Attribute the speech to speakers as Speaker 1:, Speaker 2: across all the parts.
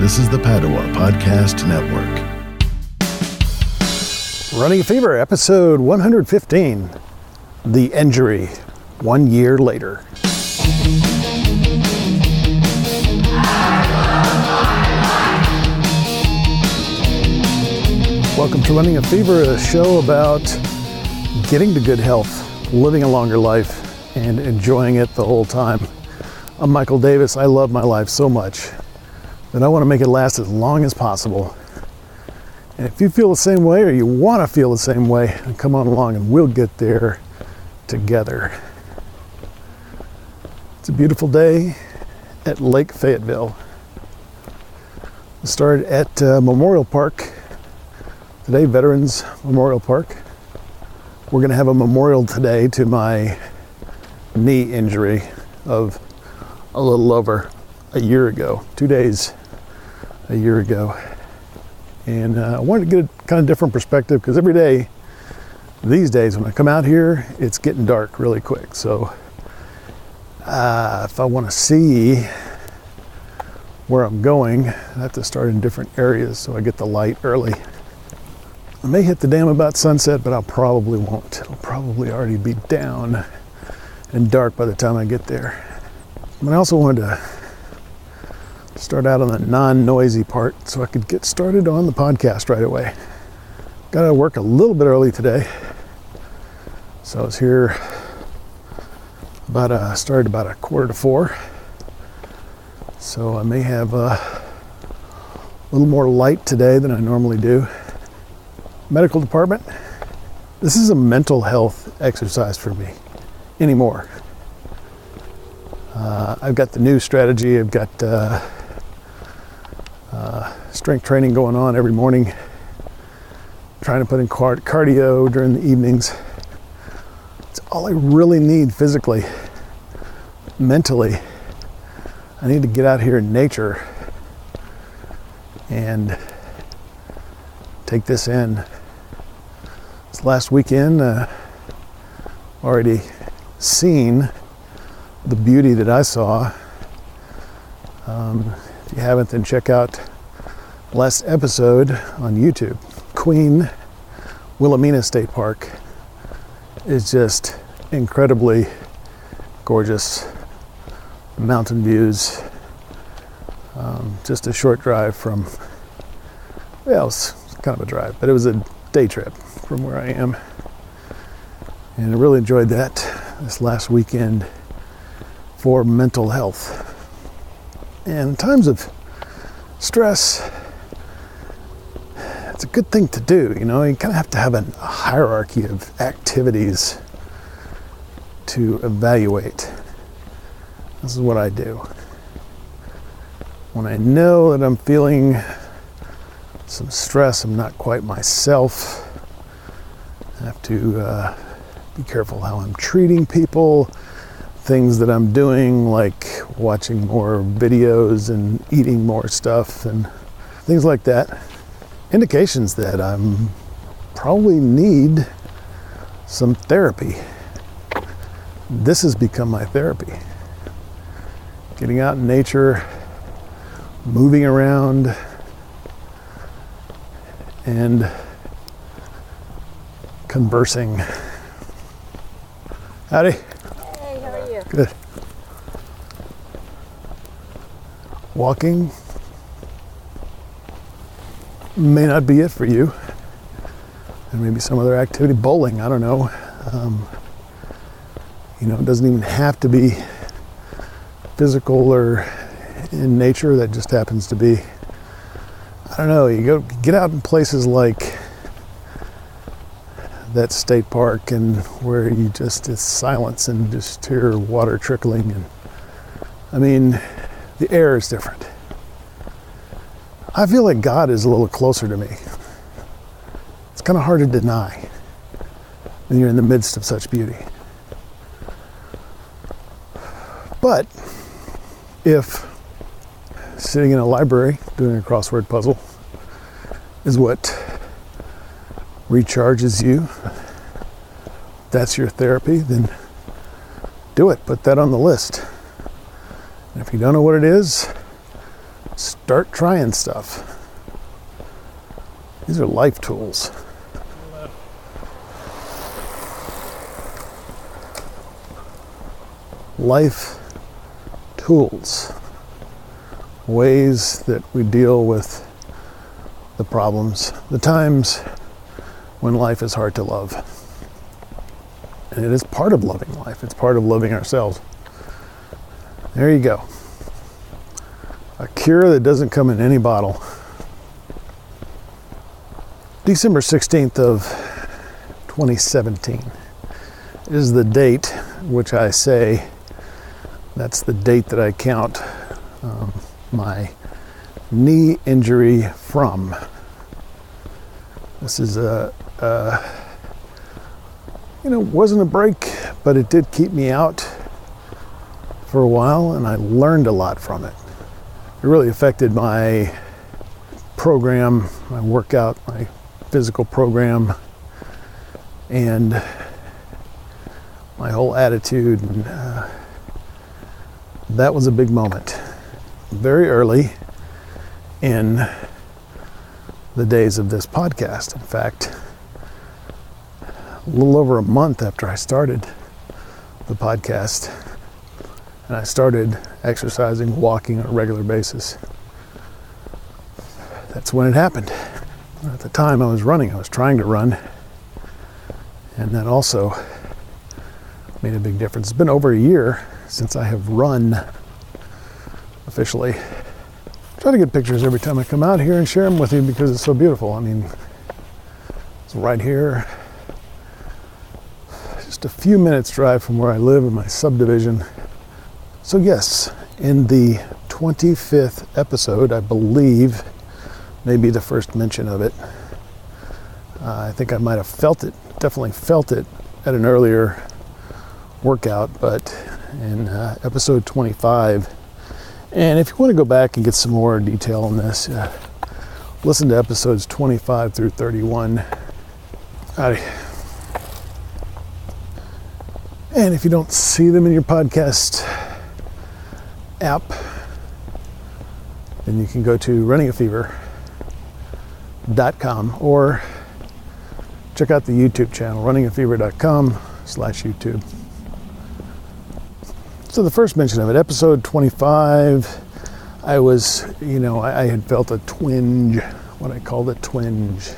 Speaker 1: This is the Padua Podcast Network.
Speaker 2: Running a Fever, episode 115, The Injury, 1 year later. Welcome to Running a Fever, a show about getting to good health, living a longer life, and enjoying it the whole time. I'm Michael Davis. I love my life so much that I want to make it last as long as possible. And if you feel the same way, or you want to feel the same way, then come on along and we'll get there together. It's a beautiful day at Lake Fayetteville. I started at Memorial Park today, Veterans Memorial Park. We're going to have a memorial today to my knee injury of a little over a year ago, 2 days a year ago. And I wanted to get a kind of different perspective because every day these days when I come out here, it's getting dark really quick. So if I want to see where I'm going, I have to start in different areas so I get the light early. I may hit the dam about sunset, but I probably won't. It'll probably already be down and dark by the time I get there. But I also wanted to start out on the non-noisy part so I could get started on the podcast right away. Got to work a little bit early today. So I was here started about 3:45. So I may have a little more light today than I normally do. Medical department. This is a mental health exercise for me anymore. I've got the new strategy. I've got strength training going on every morning, trying to put in cardio during the evenings. It's all I really need physically. Mentally, I need to get out here in nature and take this in. This last weekend, already seen the beauty that I saw. If you haven't, then check out last episode on YouTube. Queen Wilhelmina State Park is just incredibly gorgeous. Mountain views. Just a short drive from, well, it was kind of a drive, but it was a day trip from where I am. And I really enjoyed that this last weekend for mental health. And in times of stress, it's a good thing to do. You know, you kind of have to have a hierarchy of activities to evaluate. This is what I do. When I know that I'm feeling some stress, I'm not quite myself, I have to be careful how I'm treating people, things that I'm doing like watching more videos and eating more stuff and things like that. Indications that I'm probably need some therapy. This has become my therapy. Getting out in nature, moving around, and conversing. Howdy.
Speaker 3: Hey, how are you?
Speaker 2: Good. Walking may not be it for you. And maybe some other activity, bowling, I don't know. It doesn't even have to be physical or in nature. That just happens to be, I don't know, you get out in places like that state park and where it's silence and just hear water trickling. And I mean, the air is different. I feel like God is a little closer to me. It's kind of hard to deny when you're in the midst of such beauty. But if sitting in a library doing a crossword puzzle is what recharges you, that's your therapy, then do it. Put that on the list. And if you don't know what it is, start trying stuff. These are life tools. Life tools. Ways that we deal with the problems, the times when life is hard to love. And it is part of loving life. It's part of loving ourselves. There you go. A cure that doesn't come in any bottle. December 16th of 2017 is the date which I say, that's the date that I count my knee injury from. This is wasn't a break, but it did keep me out for a while, and I learned a lot from it. It really affected my program, my workout, my physical program, and my whole attitude. And that was a big moment. Very early in the days of this podcast. In fact, a little over a month after I started the podcast, and I started exercising, walking on a regular basis. That's when it happened. At the time I was running, I was trying to run, and that also made a big difference. It's been over a year since I have run officially. I try to get pictures every time I come out here and share them with you because it's so beautiful. I mean, it's right here, just a few minutes drive from where I live in my subdivision. So yes, in the 25th episode, I believe, maybe the first mention of it, I think I might have definitely felt it at an earlier workout, but in episode 25, and if you want to go back and get some more detail on this, listen to episodes 25 through 31. And if you don't see them in your podcast app, then you can go to runningafever.com or check out the YouTube channel, runningafever.com/YouTube. So the first mention of it, episode 25, I had felt a twinge, what I called a twinge,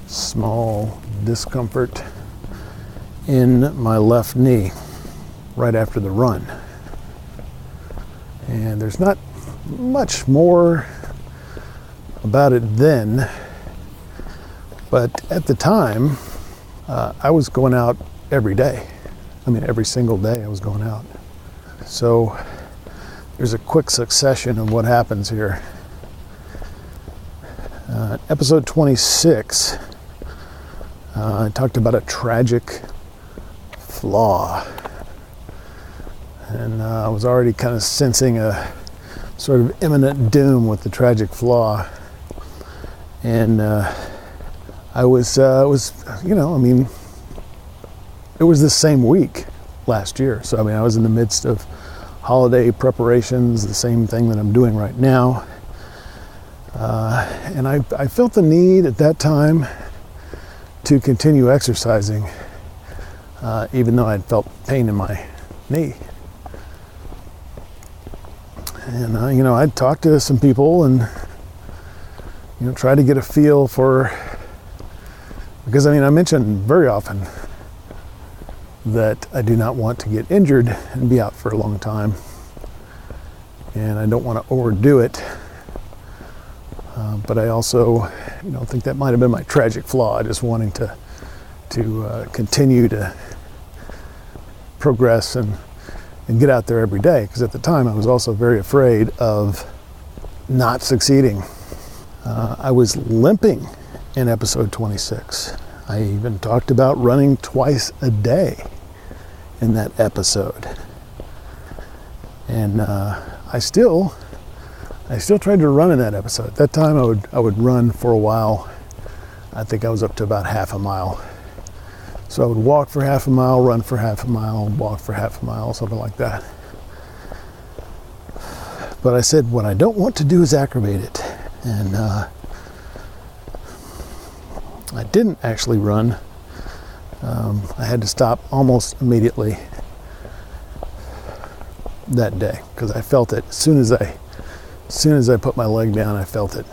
Speaker 2: small discomfort in my left knee right after the run. And there's not much more about it then, but at the time, I was going out every day. I mean, every single day I was going out. So there's a quick succession of what happens here. Episode 26, I talked about a tragic flaw. And I was already kind of sensing a sort of imminent doom with the tragic flaw. And it was the same week last year. So, I was in the midst of holiday preparations, the same thing that I'm doing right now. And I felt the need at that time to continue exercising, even though I'd felt pain in my knee. And, I'd talked to some people and, try to get a feel for, because, I mention very often that I do not want to get injured and be out for a long time. And I don't want to overdo it. But I also, think that might have been my tragic flaw, just wanting to continue to progress and get out there every day. Because at the time, I was also very afraid of not succeeding. I was limping in episode 26. I even talked about running twice a day in that episode. And I still tried to run in that episode. At that time, I would run for a while. I think I was up to about half a mile. So I would walk for half a mile, run for half a mile, walk for half a mile, something like that. But I said, what I don't want to do is aggravate it. And I didn't actually run. I had to stop almost immediately that day because I felt it as soon as I put my leg down. I felt it.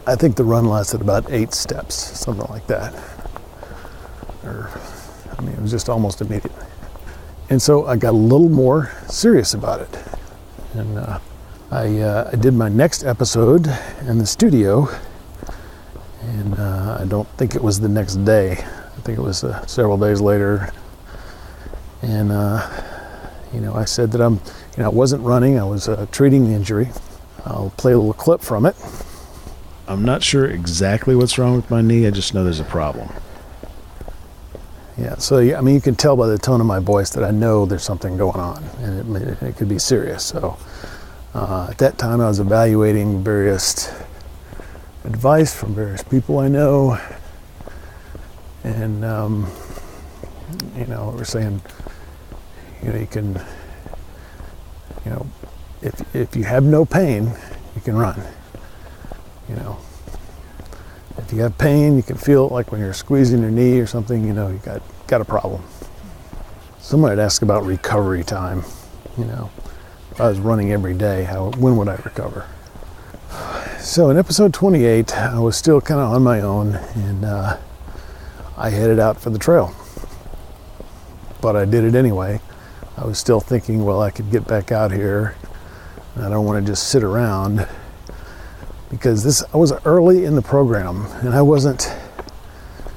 Speaker 2: I think the run lasted about 8 steps, something like that. It was just almost immediate. And so I got a little more serious about it. And I did my next episode in the studio, and I don't think it was the next day. I think it was several days later. And I said that I wasn't running. I was treating the injury. I'll play a little clip from it.
Speaker 1: I'm not sure exactly what's wrong with my knee. I just know there's a problem.
Speaker 2: Yeah, so you can tell by the tone of my voice that I know there's something going on, and it could be serious. So at that time, I was evaluating various advice from various people I know, and we're saying, you can, if you have no pain, you can run. If you have pain, you can feel it like when you're squeezing your knee or something, you got a problem. Someone had asked about recovery time. If I was running every day, when would I recover? So in episode 28, I was still kind of on my own, and I headed out for the trail. But I did it anyway. I was still thinking, well, I could get back out here. I don't want to just sit around. Because I was early in the program, and I wasn't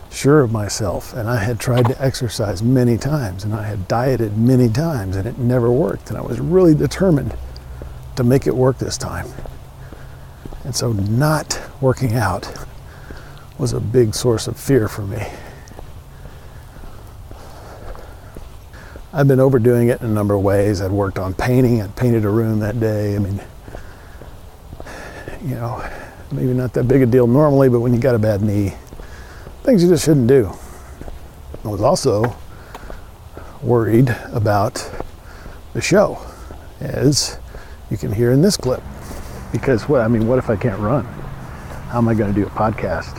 Speaker 2: sure of myself, and I had tried to exercise many times, and I had dieted many times, and it never worked, and I was really determined to make it work this time. And so not working out was a big source of fear for me. I've been overdoing it in a number of ways. I'd worked on painting. I'd painted a room that day. Maybe not that big a deal normally, but when you got a bad knee, things you just shouldn't do. I was also worried about the show, as you can hear in this clip. Because what if I can't run? How am I going to do a podcast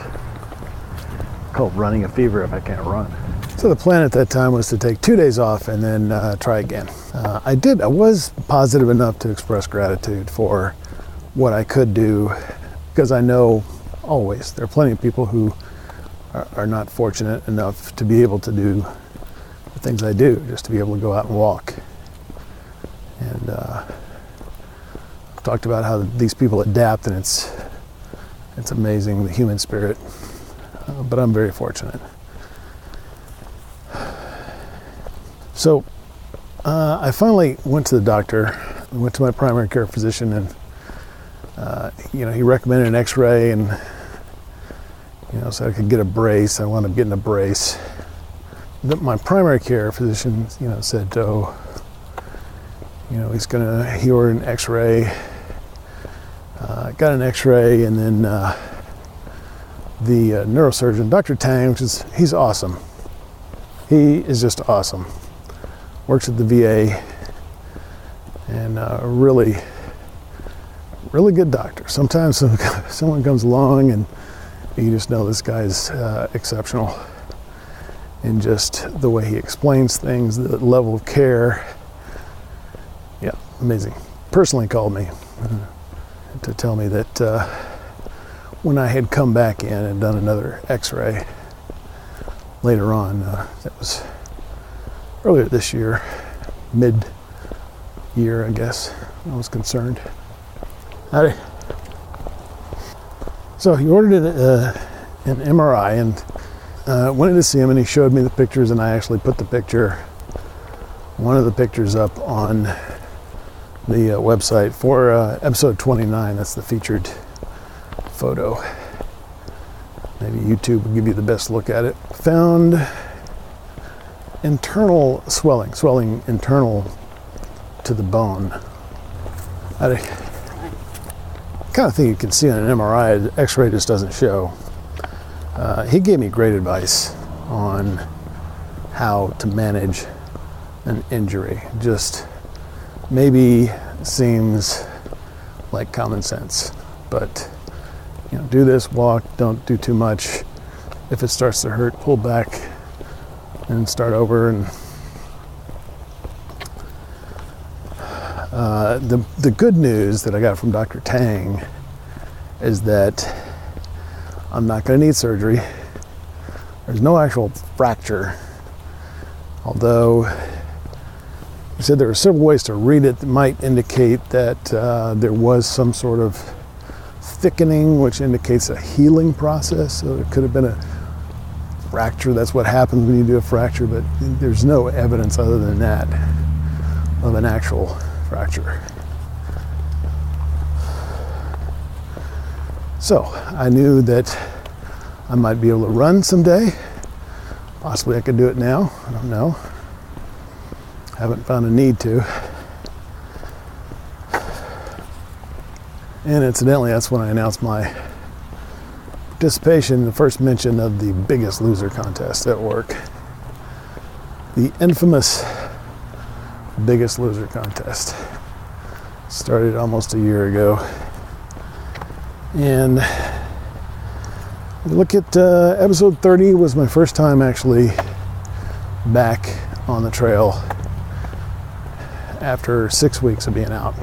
Speaker 2: called Running a Fever if I can't run? So the plan at that time was to take 2 days off and then try again. I was positive enough to express gratitude for what I could do, because I know always there are plenty of people who are not fortunate enough to be able to do the things I do, just to be able to go out and walk. And I've talked about how these people adapt, and it's amazing, the human spirit. But I'm very fortunate. So I finally went to the doctor, went to my primary care physician, and he recommended an x-ray, and so I could get a brace. I wound up getting a brace. My primary care physician said, he ordered an x-ray. Got an x-ray, and then the neurosurgeon, Dr. Tang, he's awesome. He is just awesome. Works at the VA, and really good doctor. Sometimes someone comes along and you just know this guy's exceptional in just the way he explains things, the level of care. Yeah, amazing. Personally called me to tell me that when I had come back in and done another x-ray later on, that was earlier this year, mid-year, I guess, I was concerned. Howdy. So he ordered an MRI, and went in to see him, and he showed me the pictures, and I actually put one of the pictures up on the website for episode 29. That's the featured photo. Maybe YouTube will give you the best look at it. Found internal swelling internal to the bone. I kind of think you can see on an MRI, the x-ray just doesn't show. He gave me great advice on how to manage an injury. Just maybe seems like common sense. But, do this, walk, don't do too much. If it starts to hurt, pull back and start over. And the good news that I got from Dr. Tang is that I'm not going to need surgery. There's no actual fracture, although he said there were several ways to read it that might indicate that there was some sort of thickening, which indicates a healing process. So it could have been a fracture. That's what happens when you do a fracture, but there's no evidence other than that of an actual fracture. So I knew that I might be able to run someday. Possibly I could do it now. I don't know. Haven't found a need to. And incidentally, that's when I announced my participation in the first mention of the Biggest Loser contest at work. The infamous Biggest Loser contest. Started almost a year ago. And look at episode 30 was my first time actually back on the trail after 6 weeks of being out.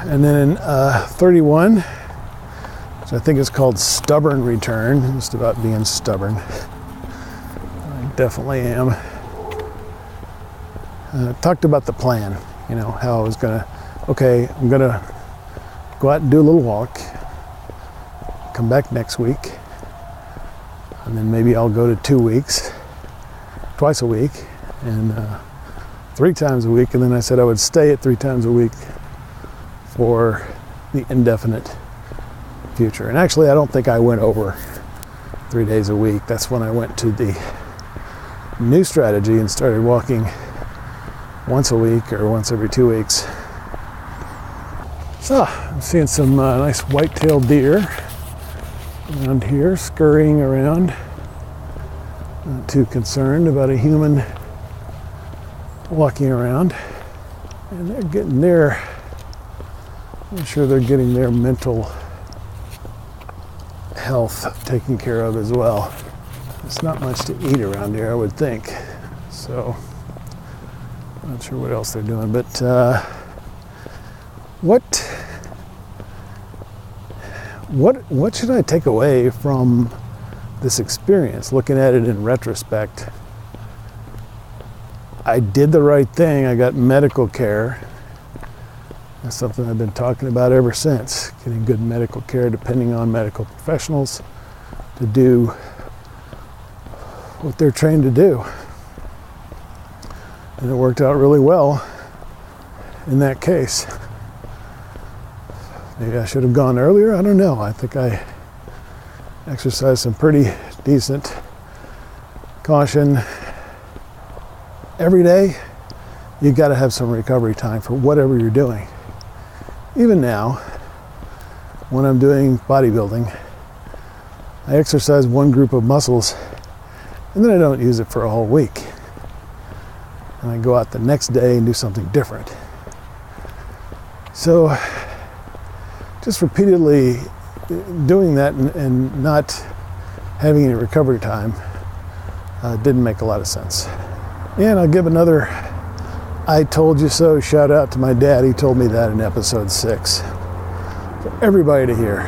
Speaker 2: And then in 31, which I think is called Stubborn Return, just about being stubborn. I definitely am. Talked about the plan, how I was gonna, I'm gonna go out and do a little walk, come back next week, and then maybe I'll go to 2 weeks, twice a week, and 3 times a week, and then I said I would stay at 3 times a week for the indefinite future. And actually, I don't think I went over 3 days a week. That's when I went to the new strategy and started walking once a week or once every 2 weeks. So, I'm seeing some nice white-tailed deer around here, scurrying around. Not too concerned about a human walking around. And they're getting their, I'm sure they're getting their mental health taken care of as well. There's not much to eat around here, I would think. So, I'm not sure what else they're doing, but what should I take away from this experience, looking at it in retrospect? I did the right thing. I got medical care. That's something I've been talking about ever since, getting good medical care, depending on medical professionals to do what they're trained to do. And it worked out really well in that case. Maybe I should have gone earlier. I don't know. I think I exercised some pretty decent caution. Every day, you got to have some recovery time for whatever you're doing. Even now, when I'm doing bodybuilding, I exercise one group of muscles and then I don't use it for a whole week. And I go out the next day and do something different. So, just repeatedly doing that and not having any recovery time didn't make a lot of sense. And I'll give another I told you so shout out to my dad. He told me that in episode 6 for everybody to hear.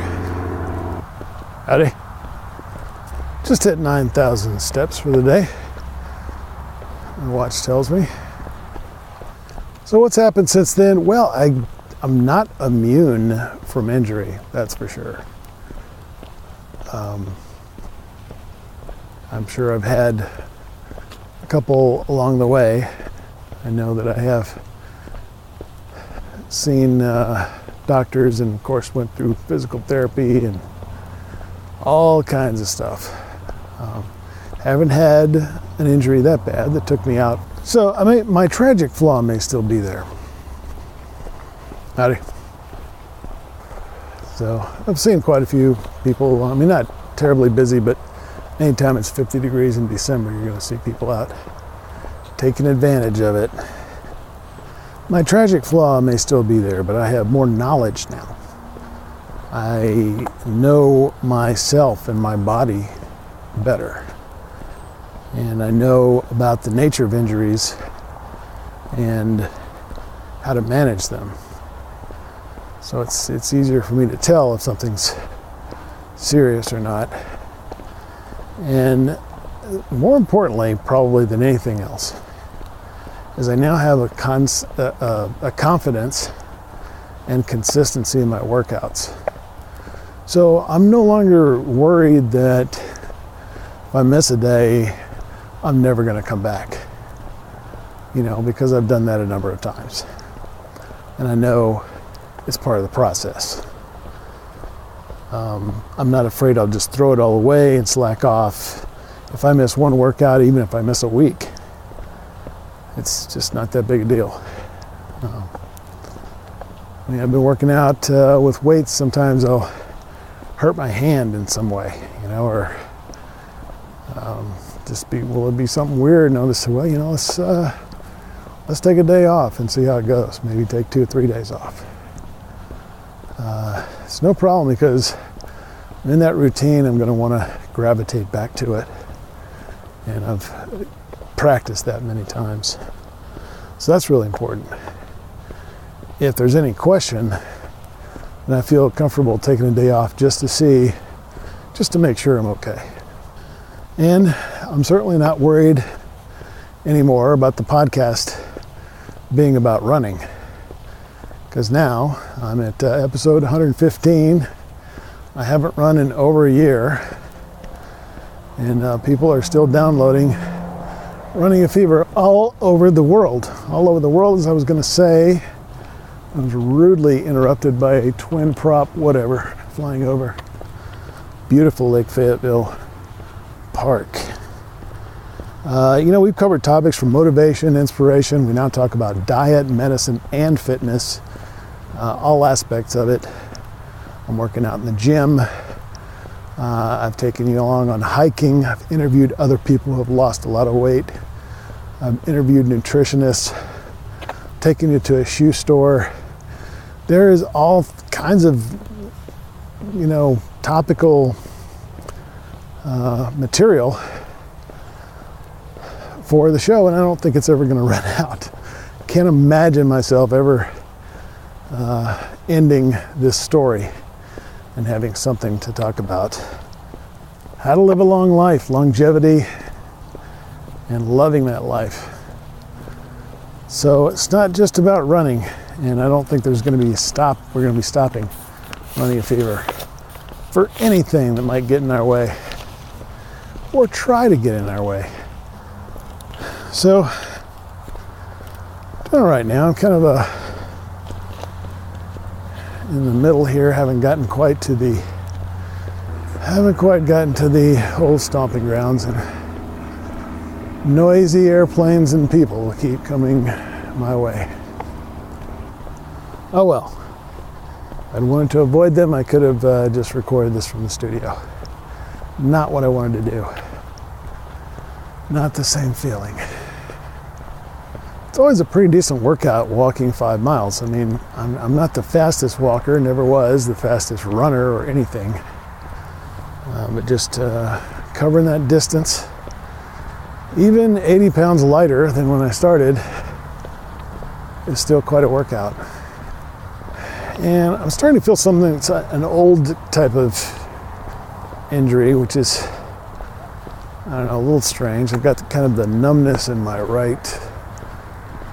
Speaker 2: Howdy. Just hit 9,000 steps for the day, my watch tells me. So what's happened since then? Well, I'm not immune from injury, that's for sure. I'm sure I've had a couple along the way. I know that I have seen doctors and, of course, went through physical therapy and all kinds of stuff. Haven't had an injury that bad that took me out. So, I mean, my tragic flaw may still be there. Howdy. So, I've seen quite a few people, I mean, not terribly busy, but anytime it's 50 degrees in December, you're going to see people out taking advantage of it. My tragic flaw may still be there, but I have more knowledge now. I know myself and my body better. And I know about the nature of injuries and how to manage them. So it's easier for me to tell if something's serious or not. And more importantly, probably than anything else, is I now have a confidence and consistency in my workouts. So I'm no longer worried that if I miss a day, I'm never going to come back. Because I've done that a number of times. And I know it's part of the process. I'm not afraid I'll just throw it all away and slack off. If I miss one workout, even if I miss a week, it's just not that big a deal. I've been working out with weights. Sometimes I'll hurt my hand in some way, or will it be something weird? And I'll just say, well, let's take a day off and see how it goes. Maybe take 2 or 3 days off. It's no problem because in that routine, I'm going to want to gravitate back to it. And I've practiced that many times. So that's really important. If there's any question, then I feel comfortable taking a day off just to make sure I'm okay. And I'm certainly not worried anymore about the podcast being about running. Because now I'm at episode 115. I haven't run in over a year. And people are still downloading Running a Fever all over the world. All over the world, as I was going to say. I was rudely interrupted by a twin prop whatever flying over beautiful Lake Fayetteville Park. We've covered topics from motivation, inspiration. We now talk about diet, medicine, and fitness. All aspects of it. I'm working out in the gym. I've taken you along on hiking. I've interviewed other people who have lost a lot of weight. I've interviewed nutritionists, taken you to a shoe store. There is all kinds of, topical material for the show, and I don't think it's ever going to run out. Can't imagine myself ever ending this story and having something to talk about. How to live a long life, longevity, and loving that life. So it's not just about running, and I don't think there's going to be we're going to be stopping Running a Fever for anything that might get in our way or try to get in our way. So, doing all right now. I'm kind of in the middle here. Haven't quite gotten to the old stomping grounds, and noisy airplanes and people keep coming my way. Oh well. If I'd wanted to avoid them, I could have just recorded this from the studio. Not what I wanted to do. Not the same feeling. It's always a pretty decent workout walking 5 miles. I mean, I'm not the fastest walker, never was the fastest runner or anything. But just covering that distance, even 80 pounds lighter than when I started, is still quite a workout. And I'm starting to feel something that's an old type of injury, which is, I don't know, a little strange. I've got kind of the numbness in my right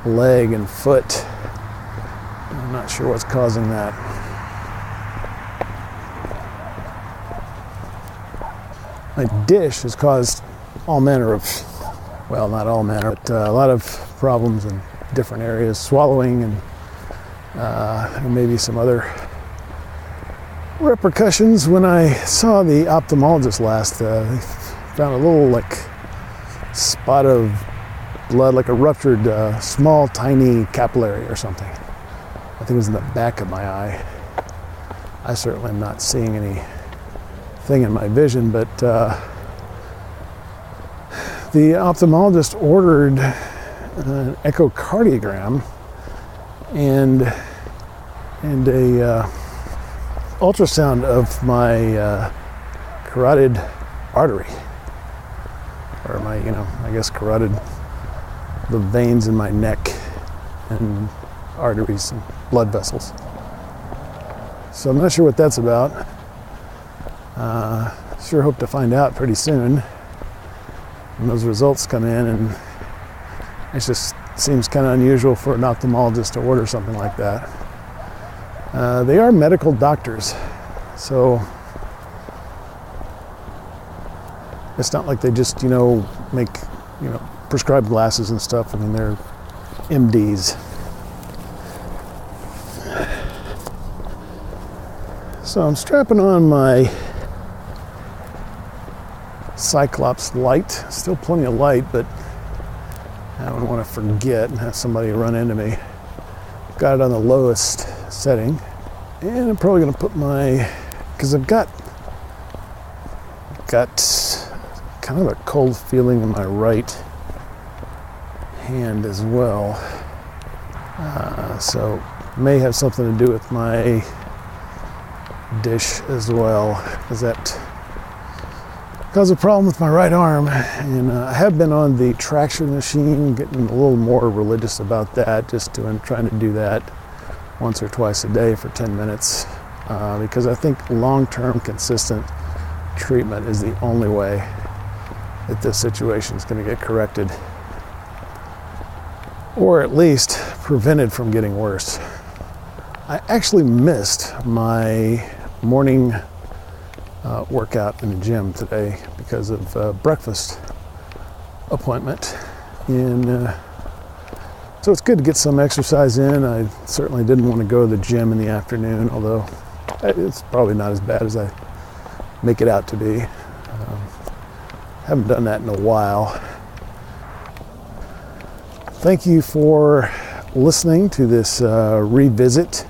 Speaker 2: leg and foot. I'm not sure what's causing that. My dish has caused all manner of, well, not all manner, but a lot of problems in different areas, swallowing and maybe some other repercussions. When I saw the ophthalmologist last, they found a little spot of blood, like a ruptured small tiny capillary or something. I think it was in the back of my eye. I certainly am not seeing anything in my vision, but the ophthalmologist ordered an echocardiogram and a ultrasound of my carotid artery, or my, I guess carotid, the veins in my neck and arteries and blood vessels. So I'm not sure what that's about. Sure hope to find out pretty soon when those results come in, and it just seems kind of unusual for an ophthalmologist to order something like that. They are medical doctors, so it's not like they just, make, prescribe glasses and stuff. I mean, they're MDs. So I'm strapping on my Cyclops light. Still plenty of light, but I don't want to forget and have somebody run into me. Got it on the lowest setting. And I'm probably going to put because I've got kind of a cold feeling in my right hand as well. So may have something to do with my dish as well, because that caused a problem with my right arm. And I have been on the traction machine, getting a little more religious about that, just trying to do that once or twice a day for 10 minutes, because I think long-term consistent treatment is the only way that this situation is going to get corrected, or at least prevented from getting worse. I actually missed my morning workout in the gym today because of a breakfast appointment, and so it's good to get some exercise in. I certainly didn't want to go to the gym in the afternoon, although it's probably not as bad as I make it out to be. Haven't done that in a while. Thank you for listening to this revisit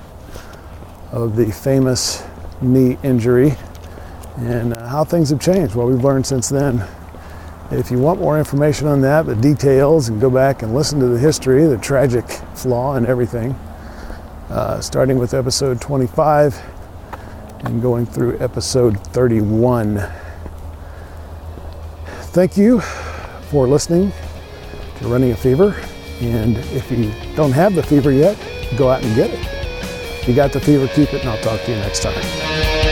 Speaker 2: of the famous knee injury and how things have changed, what we've learned since then. If you want more information on that, the details, and go back and listen to the history, the tragic flaw and everything, starting with episode 25 and going through episode 31. Thank you for listening to Running a Fever. And if you don't have the fever yet, go out and get it. If you got the fever, keep it, and I'll talk to you next time.